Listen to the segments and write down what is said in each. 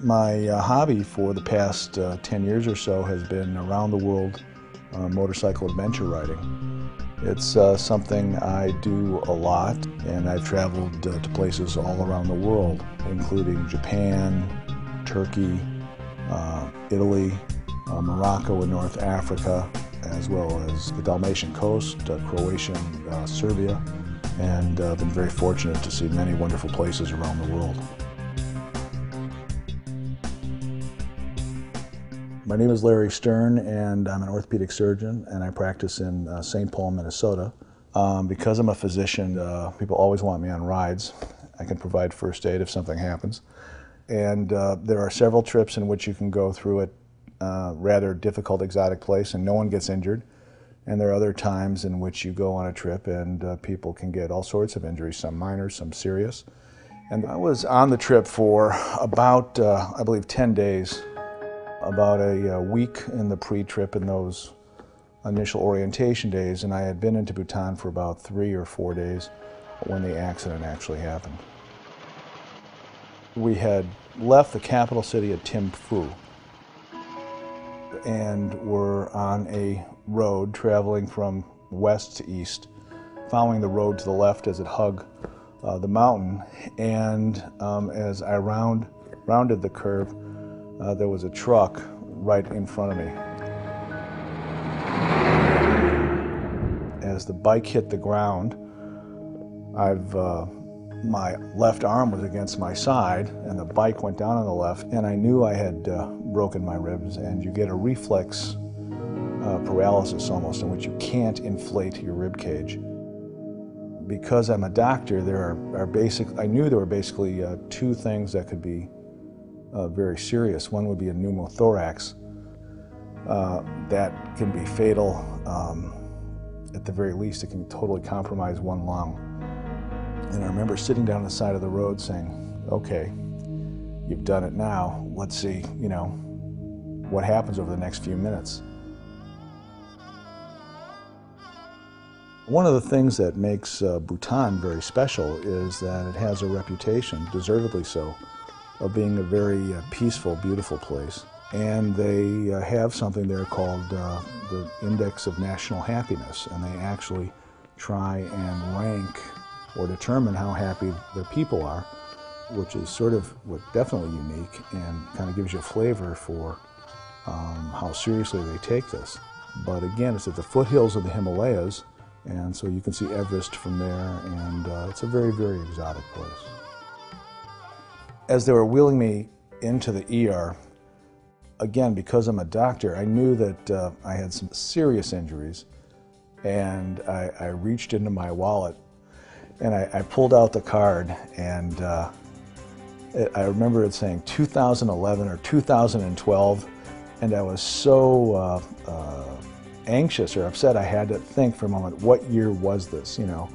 My hobby for the past 10 years or so has been around the world motorcycle adventure riding. It's something I do a lot, and I've traveled to places all around the world, including Japan, Turkey, Italy, Morocco and North Africa, as well as the Dalmatian coast, Croatia, and Serbia, and I've been very fortunate to see many wonderful places around the world. My name is Larry Stern, and I'm an orthopedic surgeon, and I practice in St. Paul, Minnesota. Because I'm a physician, people always want me on rides. I can provide first aid if something happens. And there are several trips in which you can go through a rather difficult exotic place and no one gets injured. And there are other times in which you go on a trip and people can get all sorts of injuries, some minor, some serious. And I was on the trip for about, I believe, 10 days. About a week in the pre-trip in those initial orientation days, and I had been into Bhutan for about 3 or 4 days when the accident actually happened. We had left the capital city of Thimphu and were on a road traveling from west to east, following the road to the left as it hugged the mountain, and as I rounded the curve, there was a truck right in front of me. As the bike hit the ground, my left arm was against my side and the bike went down on the left, and I knew I had broken my ribs, and you get a reflex paralysis almost in which you can't inflate your rib cage. Because I'm a doctor, I knew there were basically two things that could be very serious. One would be a pneumothorax. That can be fatal. At the very least, it can totally compromise one lung. And I remember sitting down on the side of the road saying, okay, you've done it now. Let's see, what happens over the next few minutes. One of the things that makes Bhutan very special is that it has a reputation, deservedly so, of being a very peaceful, beautiful place. And they have something there called the Index of National Happiness, and they actually try and rank or determine how happy their people are, which is sort of definitely unique and kind of gives you a flavor for how seriously they take this. But again, it's at the foothills of the Himalayas, and so you can see Everest from there, and it's a very, very exotic place. As they were wheeling me into the ER, again, because I'm a doctor, I knew that I had some serious injuries, and I reached into my wallet and I pulled out the card, and I remember it saying 2011 or 2012, and I was so anxious or upset I had to think for a moment, what year was this, And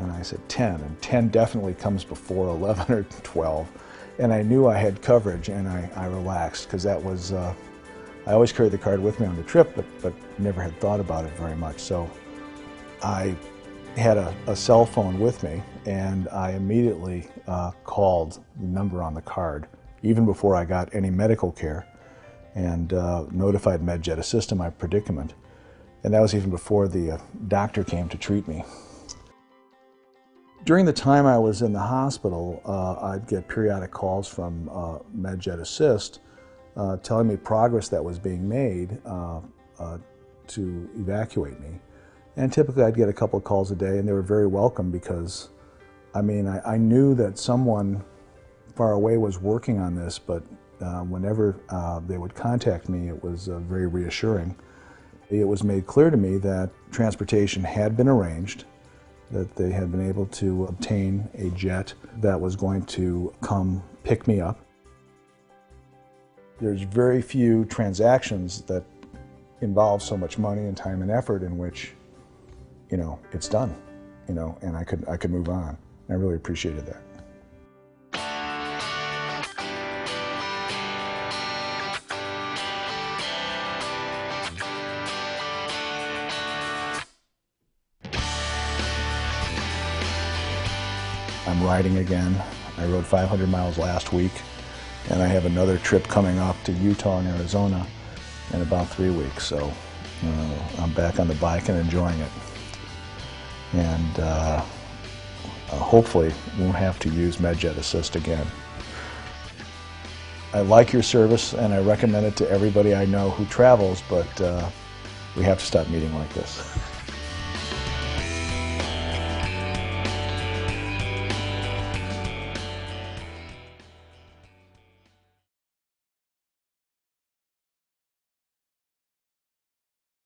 I said 10, and 10 definitely comes before 11 or 12. And I knew I had coverage, and I relaxed, because that was, I always carried the card with me on the trip, but never had thought about it very much. So I had a cell phone with me, and I immediately called the number on the card, even before I got any medical care, and notified Medjet Assist in my predicament. And that was even before the doctor came to treat me. During the time I was in the hospital, I'd get periodic calls from Medjet Assist telling me progress that was being made to evacuate me. And typically I'd get a couple of calls a day, and they were very welcome, because I knew that someone far away was working on this, but whenever they would contact me, it was very reassuring. It was made clear to me that transportation had been arranged, that they had been able to obtain a jet that was going to come pick me up. There's very few transactions that involve so much money and time and effort in which, it's done, and I could move on. I really appreciated that. I'm riding again. I rode 500 miles last week. And I have another trip coming up to Utah and Arizona in about 3 weeks. So I'm back on the bike and enjoying it. And hopefully won't have to use Medjet Assist again. I like your service and I recommend it to everybody I know who travels, but we have to stop meeting like this.